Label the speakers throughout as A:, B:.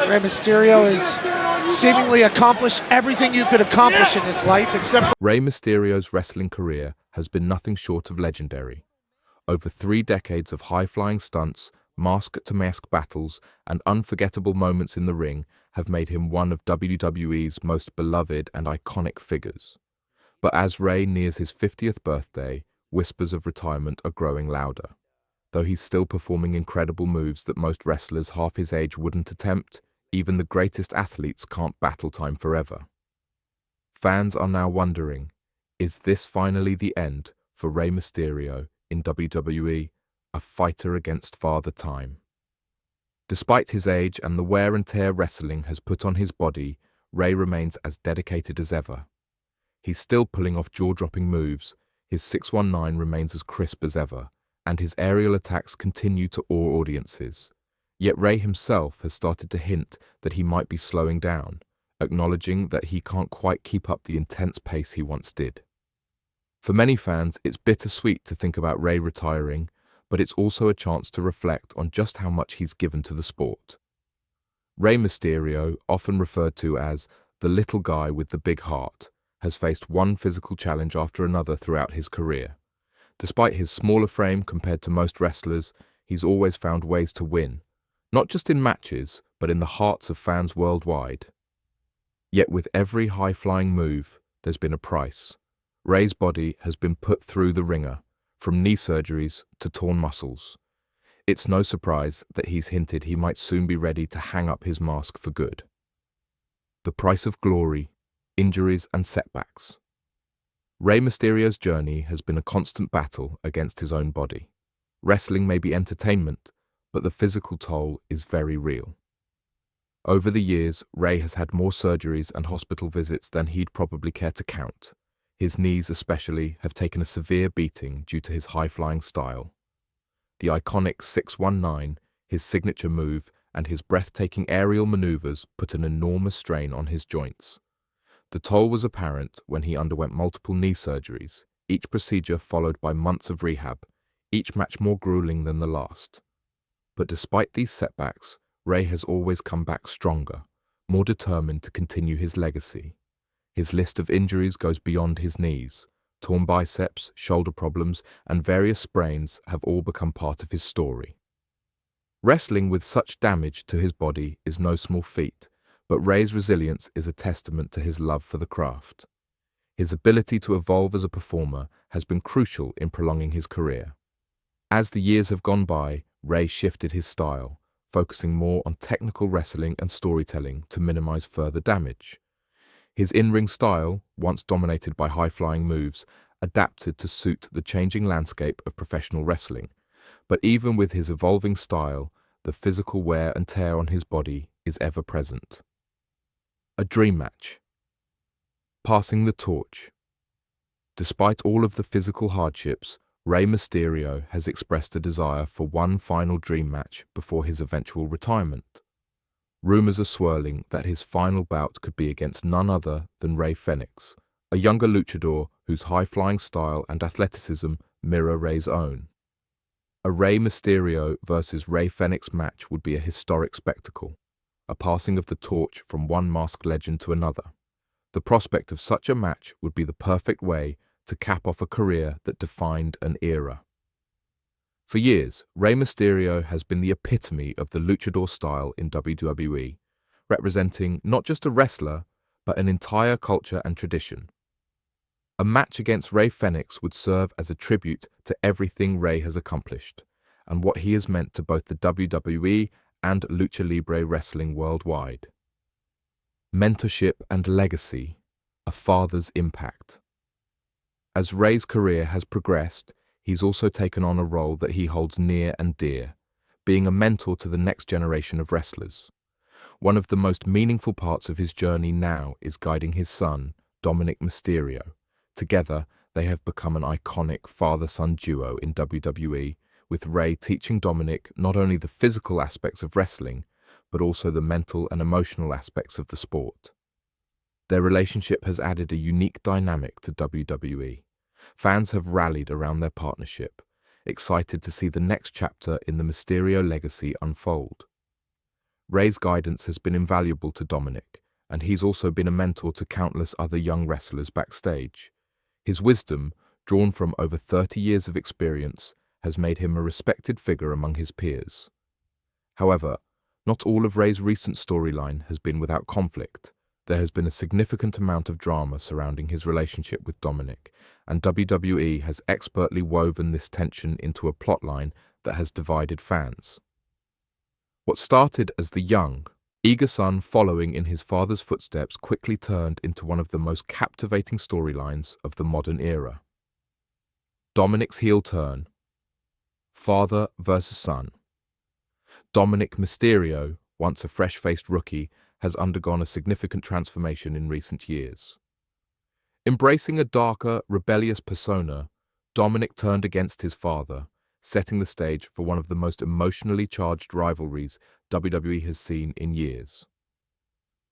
A: Rey Mysterio has seemingly accomplished everything you could accomplish in this life, except for
B: Rey Mysterio's wrestling career has been nothing short of legendary. Over 3 decades of high-flying stunts, mask-to-mask battles, and unforgettable moments in the ring have made him one of WWE's most beloved and iconic figures. But as Rey nears his 50th birthday, whispers of retirement are growing louder. Though he's still performing incredible moves that most wrestlers half his age wouldn't attempt, even the greatest athletes can't battle time forever. Fans are now wondering, is this finally the end for Rey Mysterio in WWE, a fighter against Father Time? Despite his age and the wear and tear wrestling has put on his body, Rey remains as dedicated as ever. He's still pulling off jaw-dropping moves, his 619 remains as crisp as ever, and his aerial attacks continue to awe audiences. Yet Rey himself has started to hint that he might be slowing down, acknowledging that he can't quite keep up the intense pace he once did. For many fans, it's bittersweet to think about Rey retiring, but it's also a chance to reflect on just how much he's given to the sport. Rey Mysterio, often referred to as the little guy with the big heart, has faced one physical challenge after another throughout his career. Despite his smaller frame compared to most wrestlers, he's always found ways to win, not just in matches, but in the hearts of fans worldwide. Yet with every high-flying move, there's been a price. Rey's body has been put through the ringer, from knee surgeries to torn muscles. It's no surprise that he's hinted he might soon be ready to hang up his mask for good. The price of glory, injuries and setbacks. Rey Mysterio's journey has been a constant battle against his own body. Wrestling may be entertainment, but the physical toll is very real. Over the years, Rey has had more surgeries and hospital visits than he'd probably care to count. His knees especially have taken a severe beating due to his high-flying style. The iconic 619, his signature move, and his breathtaking aerial maneuvers put an enormous strain on his joints. The toll was apparent when he underwent multiple knee surgeries, each procedure followed by months of rehab, each match more grueling than the last. But despite these setbacks, Rey has always come back stronger, more determined to continue his legacy. His list of injuries goes beyond his knees. Torn biceps, shoulder problems, and various sprains have all become part of his story. Wrestling with such damage to his body is no small feat, but Rey's resilience is a testament to his love for the craft. His ability to evolve as a performer has been crucial in prolonging his career. As the years have gone by, Rey shifted his style, focusing more on technical wrestling and storytelling to minimize further damage. His in-ring style, once dominated by high-flying moves, adapted to suit the changing landscape of professional wrestling. But even with his evolving style, the physical wear and tear on his body is ever present. A dream match. Passing the torch. Despite all of the physical hardships, Rey Mysterio has expressed a desire for one final dream match before his eventual retirement. Rumors are swirling that his final bout could be against none other than Rey Fenix, a younger luchador whose high-flying style and athleticism mirror Rey's own. A Rey Mysterio versus Rey Fenix match would be a historic spectacle, a passing of the torch from one masked legend to another. The prospect of such a match would be the perfect way to cap off a career that defined an era. For years, Rey Mysterio has been the epitome of the luchador style in WWE, representing not just a wrestler, but an entire culture and tradition. A match against Rey Fenix would serve as a tribute to everything Rey has accomplished, and what he has meant to both the WWE and Lucha Libre wrestling worldwide. Mentorship and legacy, a father's impact. As Rey's career has progressed, he's also taken on a role that he holds near and dear, being a mentor to the next generation of wrestlers. One of the most meaningful parts of his journey now is guiding his son, Dominic Mysterio. Together, they have become an iconic father-son duo in WWE, with Rey teaching Dominic not only the physical aspects of wrestling, but also the mental and emotional aspects of the sport. Their relationship has added a unique dynamic to WWE. Fans have rallied around their partnership, excited to see the next chapter in the Mysterio legacy unfold. Rey's guidance has been invaluable to Dominic, and he's also been a mentor to countless other young wrestlers backstage. His wisdom, drawn from over 30 years of experience, has made him a respected figure among his peers. However, not all of Rey's recent storyline has been without conflict. There has been a significant amount of drama surrounding his relationship with Dominic, and WWE has expertly woven this tension into a plotline that has divided fans. What started as the young, eager son following in his father's footsteps quickly turned into one of the most captivating storylines of the modern era. Dominic's heel turn. Father versus son. Rey Mysterio, once a fresh-faced rookie, has undergone a significant transformation in recent years. Embracing a darker, rebellious persona, Dominic turned against his father, setting the stage for one of the most emotionally charged rivalries WWE has seen in years.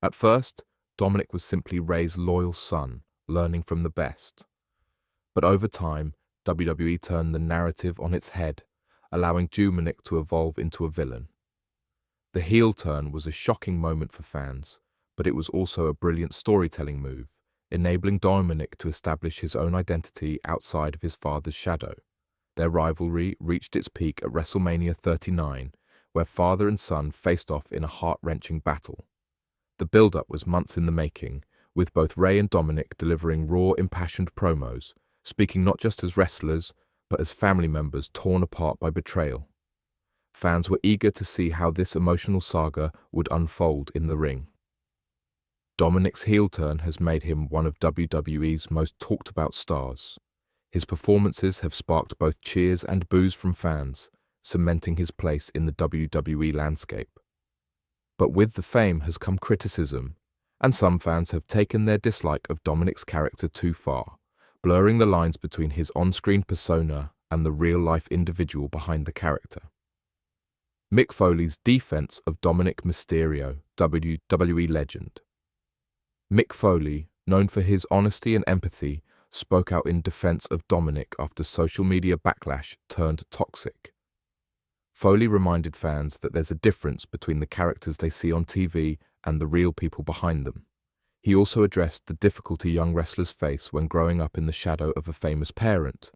B: At first, Dominic was simply Rey's loyal son, learning from the best. But over time, WWE turned the narrative on its head, allowing Dominic to evolve into a villain. The heel turn was a shocking moment for fans, but it was also a brilliant storytelling move, enabling Dominic to establish his own identity outside of his father's shadow. Their rivalry reached its peak at WrestleMania 39, where father and son faced off in a heart-wrenching battle. The build-up was months in the making, with both Rey and Dominic delivering raw, impassioned promos, speaking not just as wrestlers, but as family members torn apart by betrayal. Fans were eager to see how this emotional saga would unfold in the ring. Dominic's heel turn has made him one of WWE's most talked-about stars. His performances have sparked both cheers and boos from fans, cementing his place in the WWE landscape. But with the fame has come criticism, and some fans have taken their dislike of Dominic's character too far, blurring the lines between his on-screen persona and the real-life individual behind the character. Mick Foley's defense of Rey Mysterio, WWE legend. Mick Foley, known for his honesty and empathy, spoke out in defense of Dominic after social media backlash turned toxic. Foley reminded fans that there's a difference between the characters they see on TV and the real people behind them. He also addressed the difficulty young wrestlers face when growing up in the shadow of a famous parent.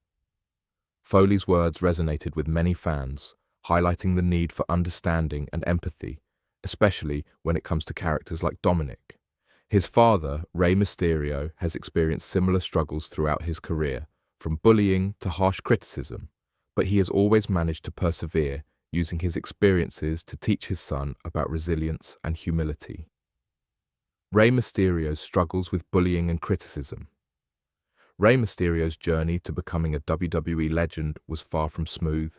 B: Foley's words resonated with many fans, highlighting the need for understanding and empathy, especially when it comes to characters like Dominic. His father, Rey Mysterio, has experienced similar struggles throughout his career, from bullying to harsh criticism, but he has always managed to persevere, using his experiences to teach his son about resilience and humility. Rey Mysterio's struggles with bullying and criticism. Rey Mysterio's journey to becoming a WWE legend was far from smooth.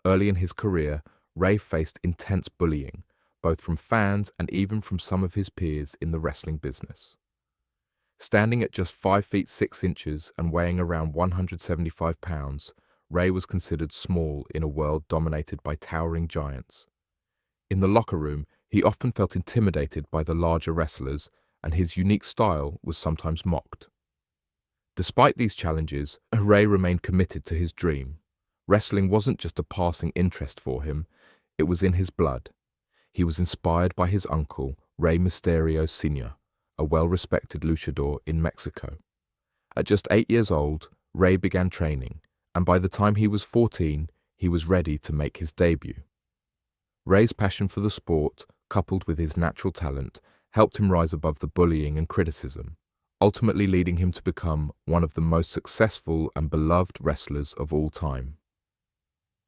B: Early in his career, Rey faced intense bullying, both from fans and even from some of his peers in the wrestling business. Standing at just 5 feet 6 inches and weighing around 175 pounds, Rey was considered small in a world dominated by towering giants. In the locker room, he often felt intimidated by the larger wrestlers, and his unique style was sometimes mocked. Despite these challenges, Rey remained committed to his dream. Wrestling wasn't just a passing interest for him, it was in his blood. He was inspired by his uncle, Rey Mysterio Sr., a well-respected luchador in Mexico. At just 8 years old, Rey began training, and by the time he was 14, he was ready to make his debut. Rey's passion for the sport, coupled with his natural talent, helped him rise above the bullying and criticism, ultimately leading him to become one of the most successful and beloved wrestlers of all time.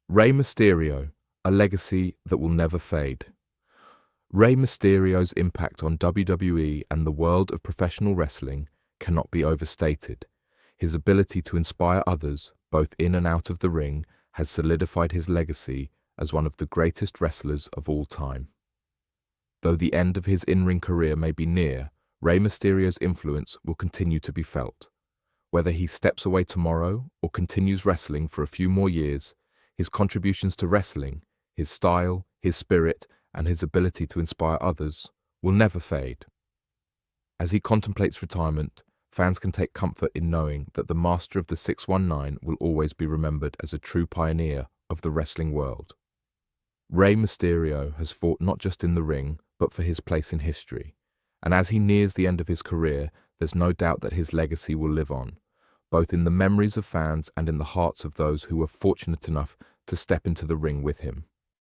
B: Rey Mysterio, a legacy that will never fade. Rey Mysterio's impact on WWE and the world of professional wrestling cannot be overstated. His ability to inspire others, both in and out of the ring, has solidified his legacy as one of the greatest wrestlers of all time. Though the end of his in-ring career may be near, Rey Mysterio's influence will continue to be felt. Whether he steps away tomorrow or continues wrestling for a few more years, his contributions to wrestling, his style, his spirit, and his ability to inspire others will never fade. As he contemplates retirement, fans can take comfort in knowing that the master of the 619 will always be remembered as a true pioneer of the wrestling world. Rey Mysterio has fought not just in the ring, but for his place in history. And as he nears the end of his career, there's no doubt that his legacy will live on, both in the memories of fans and in the hearts of those who were fortunate enough to step into the ring with him.